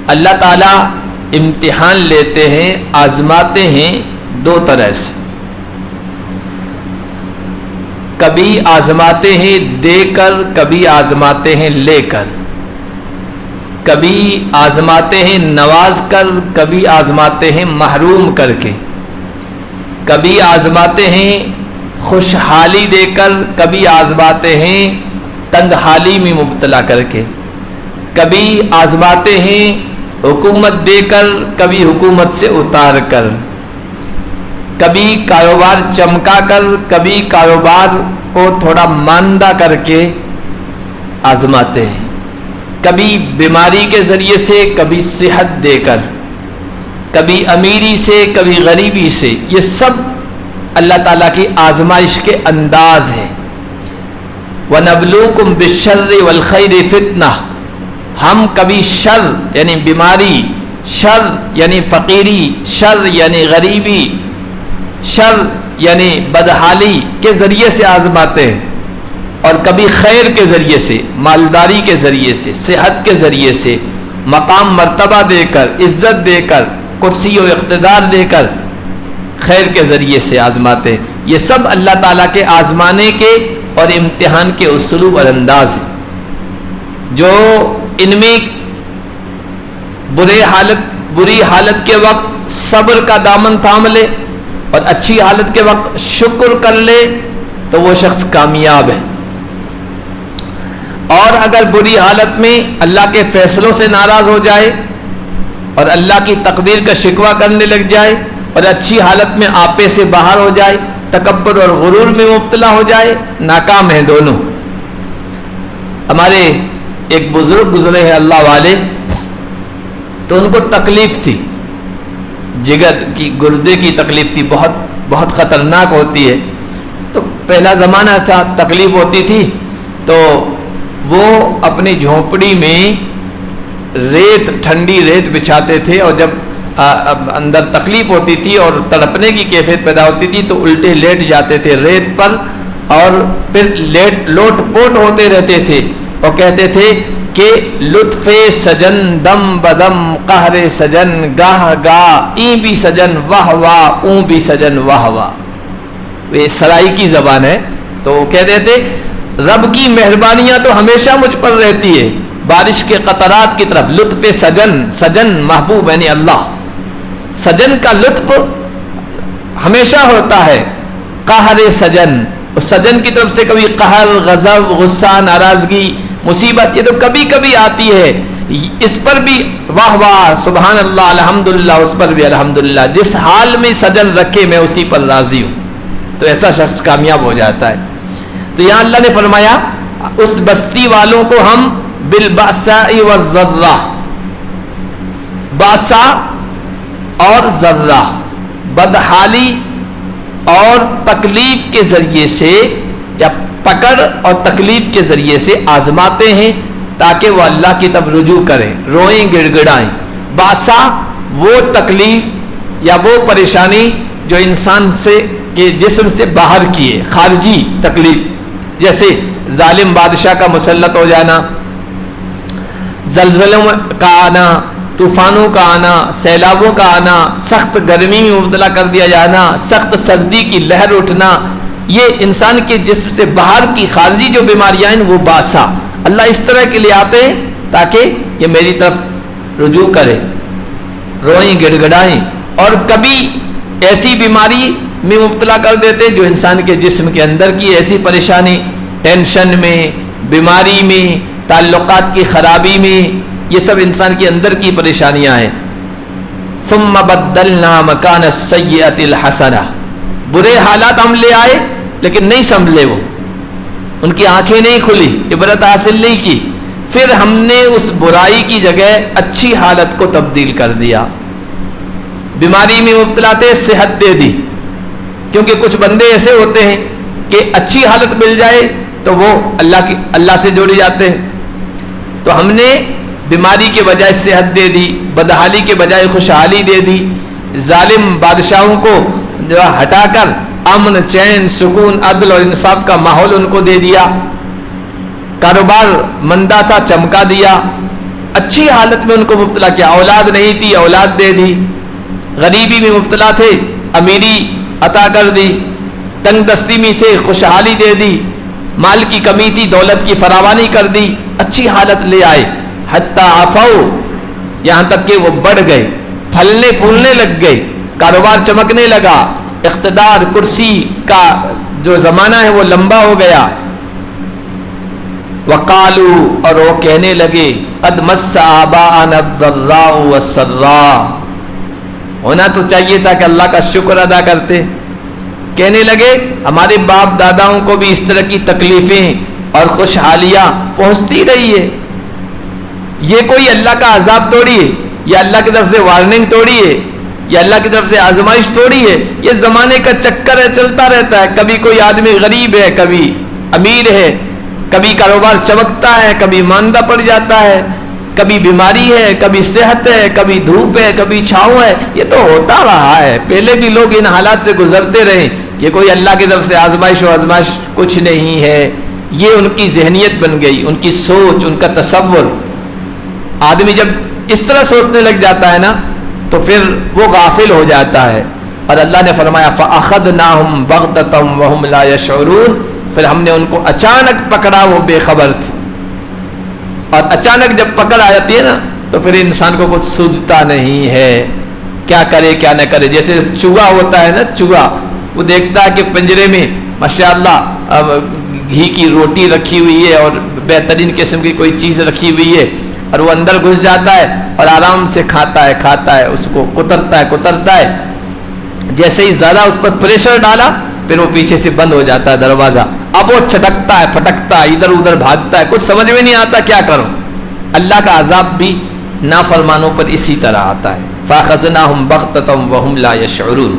اللہ تعالیٰ امتحان لیتے ہیں، آزماتے ہیں دو طرح سے. کبھی آزماتے ہیں دے کر، کبھی آزماتے ہیں لے کر. کبھی آزماتے ہیں نواز کر، کبھی آزماتے ہیں محروم کر کے. کبھی آزماتے ہیں خوشحالی دے کر، کبھی آزماتے ہیں تنگ حالی میں مبتلا کر کے. کبھی آزماتے ہیں حکومت دے کر، کبھی حکومت سے اتار کر. کبھی کاروبار چمکا کر، کبھی کاروبار کو تھوڑا ماندہ کر کے آزماتے ہیں. کبھی بیماری کے ذریعے سے، کبھی صحت دے کر. کبھی امیری سے، کبھی غریبی سے. یہ سب اللہ تعالیٰ کی آزمائش کے انداز ہیں. وَنَبْلُوكُمْ بِالشَّرِّ وَالْخَيْرِ فِتْنَةً. ہم کبھی شر یعنی بیماری، شر یعنی فقیری، شر یعنی غریبی، شر یعنی بدحالی کے ذریعے سے آزماتے ہیں، اور کبھی خیر کے ذریعے سے، مالداری کے ذریعے سے، صحت کے ذریعے سے، مقام مرتبہ دے کر، عزت دے کر، کرسی و اقتدار دے کر، خیر کے ذریعے سے آزماتے ہیں. یہ سب اللہ تعالیٰ کے آزمانے کے اور امتحان کے اسلوب اور انداز ہیں. جو ان میں بری حالت کے وقت صبر کا دامن تھام لے اور اچھی حالت کے وقت شکر کر لے تو وہ شخص کامیاب ہے. اور اگر بری حالت میں اللہ کے فیصلوں سے ناراض ہو جائے اور اللہ کی تقدیر کا شکوہ کرنے لگ جائے، اور اچھی حالت میں آپے سے باہر ہو جائے، تکبر اور غرور میں مبتلا ہو جائے، ناکام ہیں دونوں. ہمارے ایک بزرگ گزرے ہیں اللہ والے، تو ان کو تکلیف تھی، جگر کی، گردے کی تکلیف تھی، بہت بہت خطرناک ہوتی ہے. تو پہلا زمانہ تھا، تکلیف ہوتی تھی تو وہ اپنی جھونپڑی میں ریت، ٹھنڈی ریت بچھاتے تھے، اور جب اندر تکلیف ہوتی تھی اور تڑپنے کی کیفیت پیدا ہوتی تھی تو الٹے لیٹ جاتے تھے ریت پر، اور پھر لوٹ پوٹ ہوتے رہتے تھے، اور کہتے تھے کہ لطف سجن دم بدم قہر سجن گاہ گاہ این بھی سجن واہ واہ اون بھی سجن واہ واہ. یہ سرائی کی زبان ہے. تو وہ کہتے تھے رب کی مہربانیاں تو ہمیشہ مجھ پر رہتی ہے، بارش کے قطرات کی طرف. لطف سجن، سجن محبوب یعنی اللہ، سجن کا لطف ہمیشہ ہوتا ہے. قہر سجن، سجن کی طرف سے کبھی قہر، غضب، غصہ، ناراضگی، مصیبت، یہ تو کبھی کبھی آتی ہے. اس پر بھی واہ واہ سبحان اللہ الحمدللہ، اس پر بھی الحمدللہ. جس حال میں سجن رکھے میں اسی پر راضی ہوں، تو ایسا شخص کامیاب ہو جاتا ہے. تو یہاں اللہ نے فرمایا اس بستی والوں کو ہم بالبأساء والضراء، باسا اور ذرہ، بدحالی اور تکلیف کے ذریعے سے، یا پکڑ اور تکلیف کے ذریعے سے آزماتے ہیں تاکہ وہ اللہ کی طرف رجوع کریں، روئیں، گڑ گڑائیں. باسا وہ تکلیف یا وہ پریشانی جو انسان سے کے جسم سے باہر کی ہے، خارجی تکلیف، جیسے ظالم بادشاہ کا مسلط ہو جانا، زلزلوں کا آنا، طوفانوں کا آنا، سیلابوں کا آنا، سخت گرمی میں مبتلا کر دیا جانا، سخت سردی کی لہر اٹھنا، یہ انسان کے جسم سے باہر کی خارجی جو بیماریاں ہیں وہ باسا اللہ اس طرح کے لیے آتے ہیں تاکہ یہ میری طرف رجوع کرے، روئیں، گڑ گڑائیں. اور کبھی ایسی بیماری میں مبتلا کر دیتے جو انسان کے جسم کے اندر کی ایسی پریشانی، ٹینشن میں، بیماری میں، تعلقات کی خرابی میں، یہ سب انسان کے اندر کی پریشانیاں ہیں. ثم بدلنا مکان السیئۃ الحسنہ، برے حالات ہم لے آئے لیکن نہیں سنبھلے، وہ ان کی آنکھیں نہیں کھلی، عبرت حاصل نہیں کی، پھر ہم نے اس برائی کی جگہ اچھی حالت کو تبدیل کر دیا. بیماری میں مبتلا تھے، صحت دے دی، کیونکہ کچھ بندے ایسے ہوتے ہیں کہ اچھی حالت مل جائے تو وہ اللہ سے جوڑی جاتے ہیں. تو ہم نے بیماری کے بجائے صحت دے دی، بدحالی کے بجائے خوشحالی دے دی، ظالم بادشاہوں کو جو ہٹا کر امن، چین، سکون، عدل اور انصاف کا ماحول ان کو دے دیا. کاروبار مندہ تھا، چمکا دیا. اچھی حالت میں ان کو مبتلا کیا. اولاد نہیں تھی، اولاد دے دی. غریبی میں مبتلا تھے، امیری عطا کر دی. تنگ دستی میں تھے، خوشحالی دے دی. مال کی کمی تھی، دولت کی فراوانی کر دی. اچھی حالت لے آئے. حتی عفو، یہاں تک کہ وہ بڑھ گئے، پھلنے پھولنے لگ گئے، کاروبار چمکنے لگا، اقتدار کرسی کا جو زمانہ ہے وہ لمبا ہو گیا. وقالو، اور وہ کہنے لگے قد مس آباءنا الضراء والسراء، ہونا تو چاہیے تھا کہ اللہ کا شکر ادا کرتے. کہنے لگے ہمارے باپ داداؤں کو بھی اس طرح کی تکلیفیں اور خوشحالیاں پہنچتی رہی ہے. یہ کوئی اللہ کا عذاب توڑی ہے، یہ اللہ کی طرف سے وارننگ توڑی ہے، یہ اللہ کی طرف سے آزمائش توڑی ہے. یہ زمانے کا چکر ہے، چلتا رہتا ہے. کبھی کوئی آدمی غریب ہے، کبھی امیر ہے، کبھی کاروبار چمکتا ہے، کبھی ماندہ پڑ جاتا ہے، کبھی بیماری ہے، کبھی صحت ہے، کبھی دھوپ ہے، کبھی چھاؤں ہے. یہ تو ہوتا رہا ہے، پہلے بھی لوگ ان حالات سے گزرتے رہے. یہ کوئی اللہ کی طرف سے آزمائش و آزمائش کچھ نہیں ہے. یہ ان کی ذہنیت بن گئی، ان کی سوچ، ان کا تصور. آدمی جب اس طرح سوچنے لگ جاتا ہے نا تو پھر وہ غافل ہو جاتا ہے. اور اللہ نے فرمایا فَأَخَذْنَاهُمْ بَغْتَةً وَهُمْ لَا يَشْعُرُونَ، پھر ہم نے ان کو اچانک پکڑا، وہ بے خبر تھے. اور اچانک جب پکڑ آ جاتی ہے نا تو پھر انسان کو کچھ سوجتا نہیں ہے، کیا کرے کیا نہ کرے. جیسے چوہا ہوتا ہے نا، چوہا وہ دیکھتا ہے کہ پنجرے میں ماشاءاللہ گھی کی روٹی رکھی ہوئی ہے اور بہترین قسم کی کوئی چیز رکھی ہوئی ہے، اور وہ اندر گھس جاتا ہے اور آرام سے کھاتا ہے، اس کو کترتا ہے. جیسے ہی زیادہ اس پر پریشر ڈالا پھر وہ پیچھے سے بند ہو جاتا ہے دروازہ. اب وہ چھٹکتا ہے، پھٹکتا ہے، ادھر ادھر بھاگتا ہے، کچھ سمجھ میں نہیں آتا کیا کروں. اللہ کا عذاب بھی نافرمانوں پر اسی طرح آتا ہے. فَأَخَذْنَاهُمْ بَغْتَةً وَهُمْ لَا يَشْعُرُونَ.